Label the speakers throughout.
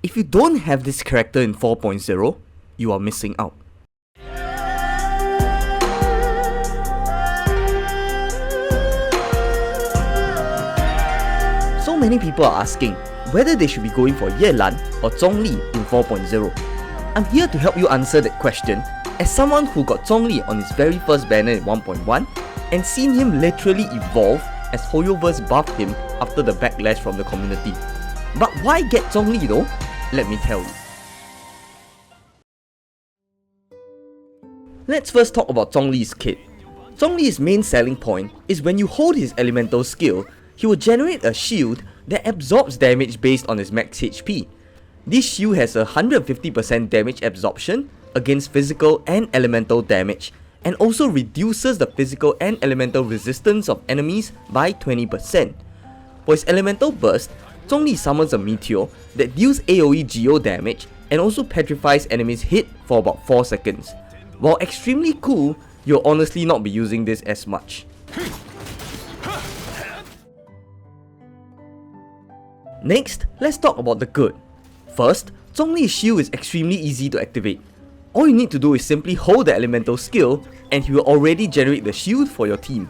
Speaker 1: If you don't have this character in 4.0, you are missing out. So many people are asking whether they should be going for Yelan or Zhongli in 4.0. I'm here to help you answer that question as someone who got Zhongli on his very first banner in 1.1 and seen him literally evolve as Hoyoverse buffed him after the backlash from the community. But why get Zhongli though? Let me tell you. Let's first talk about Zhongli's kit. Zhongli's main selling point is when you hold his elemental skill, he will generate a shield that absorbs damage based on his max HP. This shield has a 150% damage absorption against physical and elemental damage, and also reduces the physical and elemental resistance of enemies by 20%. For his elemental burst, Zhongli summons a meteor that deals AoE geo damage and also petrifies enemies hit for about 4 seconds. While extremely cool, you'll honestly not be using this as much. Next, let's talk about the good. First, Zhongli's shield is extremely easy to activate. All you need to do is simply hold the elemental skill and he will already generate the shield for your team.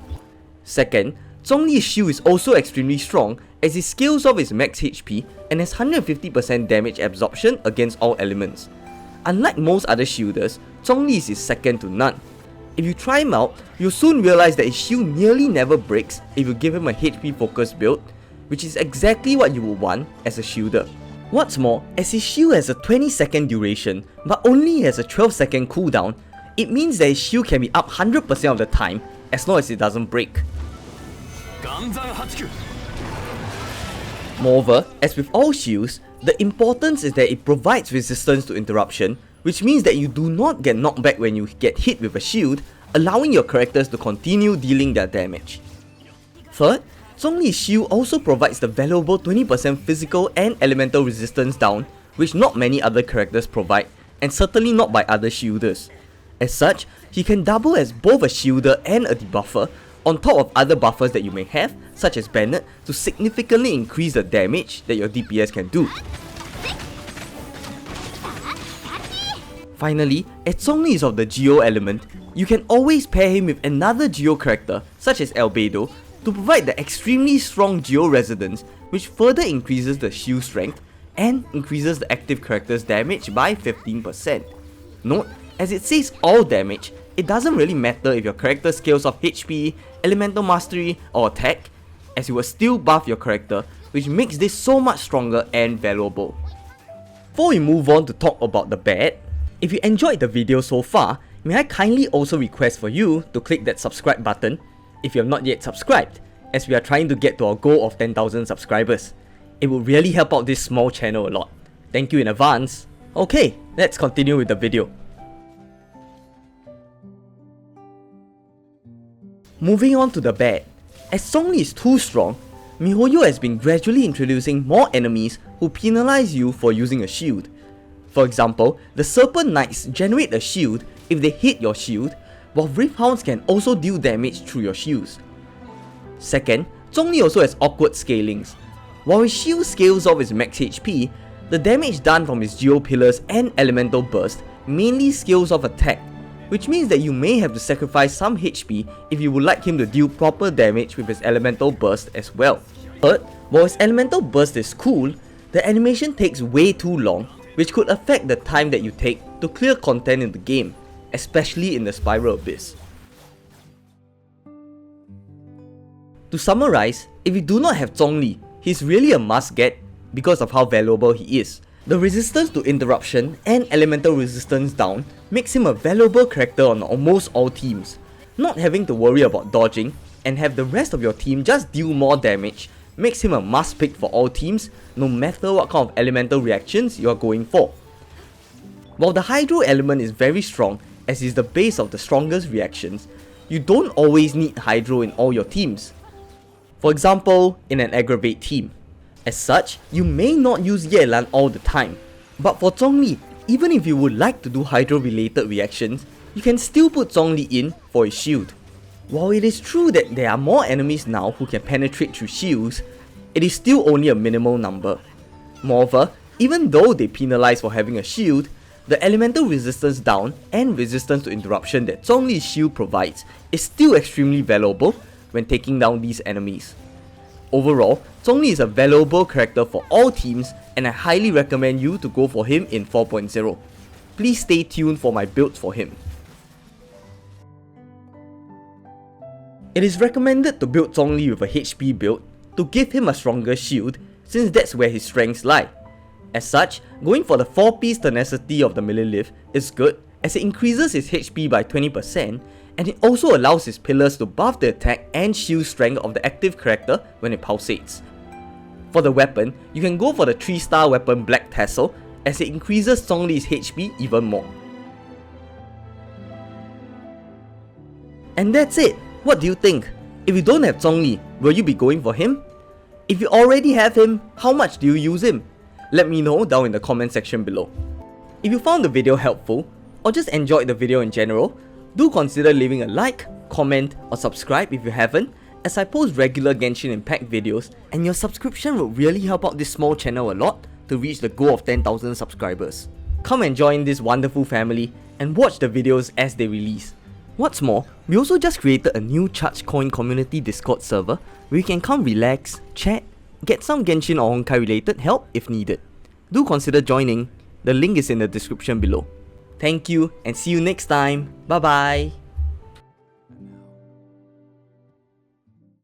Speaker 1: Second, Zhongli's shield is also extremely strong as it scales off his max HP and has 150% damage absorption against all elements. Unlike most other shielders, Zhongli's is second to none. If you try him out, you'll soon realize that his shield nearly never breaks if you give him a HP focused build, which is exactly what you would want as a shielder. What's more, as his shield has a 20-second duration but only has a 12-second cooldown, it means that his shield can be up 100% of the time as long as it doesn't break. Moreover, as with all shields, the importance is that it provides resistance to interruption, which means that you do not get knocked back when you get hit with a shield, allowing your characters to continue dealing their damage. Third, Zhongli's shield also provides the valuable 20% physical and elemental resistance down, which not many other characters provide, and certainly not by other shielders. As such, he can double as both a shielder and a debuffer, on top of other buffers that you may have, such as Bennett, to significantly increase the damage that your DPS can do. Finally, as Zhongli is of the Geo element, you can always pair him with another Geo character, such as Albedo, to provide the extremely strong Geo resonance, which further increases the shield strength and increases the active character's damage by 15%. Note, as it says all damage, it doesn't really matter if your character scales off HP, elemental mastery or attack, as you will still buff your character, which makes this so much stronger and valuable. Before we move on to talk about the bad, if you enjoyed the video so far, may I kindly also request for you to click that subscribe button if you have not yet subscribed, as we are trying to get to our goal of 10,000 subscribers. It would really help out this small channel a lot. Thank you in advance. Okay, let's continue with the video. Moving on to the bad. As Zhongli is too strong, MiHoYo has been gradually introducing more enemies who penalize you for using a shield. For example, the Serpent Knights generate a shield if they hit your shield, while Rift Hounds can also deal damage through your shields. Second, Zhongli also has awkward scalings. While his shield scales off his max HP, the damage done from his Geo Pillars and Elemental Burst mainly scales off attack, which means that you may have to sacrifice some HP if you would like him to deal proper damage with his Elemental Burst as well. Third, while his Elemental Burst is cool, the animation takes way too long, which could affect the time that you take to clear content in the game, especially in the Spiral Abyss. To summarize, if you do not have Zhongli, he's really a must get because of how valuable he is. The resistance to interruption and elemental resistance down makes him a valuable character on almost all teams. Not having to worry about dodging and have the rest of your team just deal more damage makes him a must pick for all teams, no matter what kind of elemental reactions you are going for. While the Hydro element is very strong as is the base of the strongest reactions, you don't always need Hydro in all your teams. For example, in an Aggravate team. As such, you may not use Yelan all the time, but for Zhongli, even if you would like to do Hydro related reactions, you can still put Zhongli in for his shield. While it is true that there are more enemies now who can penetrate through shields, it is still only a minimal number. Moreover, Even though they penalize for having a shield, the elemental resistance down and resistance to interruption that Zhongli's shield provides is still extremely valuable when taking down these enemies. Overall, Zhongli is a valuable character for all teams, and I highly recommend you to go for him in 4.0. Please stay tuned for my builds for him. It is recommended to build Zhongli with a HP build to give him a stronger shield, since that's where his strengths lie. As such, going for the 4-piece tenacity of the Millilith is good, as it increases his HP by 20%, and it also allows his pillars to buff the attack and shield strength of the active character when it pulsates. For the weapon, you can go for the 3-star weapon Black Tassel, as it increases Zhongli's HP even more. And that's it! What do you think? If you don't have Zhongli, will you be going for him? If you already have him, how much do you use him? Let me know down in the comment section below. If you found the video helpful, or just enjoyed the video in general, do consider leaving a like, comment, or subscribe if you haven't, as I post regular Genshin Impact videos, and your subscription will really help out this small channel a lot to reach the goal of 10,000 subscribers. Come and join this wonderful family and watch the videos as they release. What's more, we also just created a new Charge Coin community Discord server where you can come relax, chat, get some Genshin or Honkai related help if needed. Do consider joining, the link is in the description below. Thank you and see you next time, bye bye!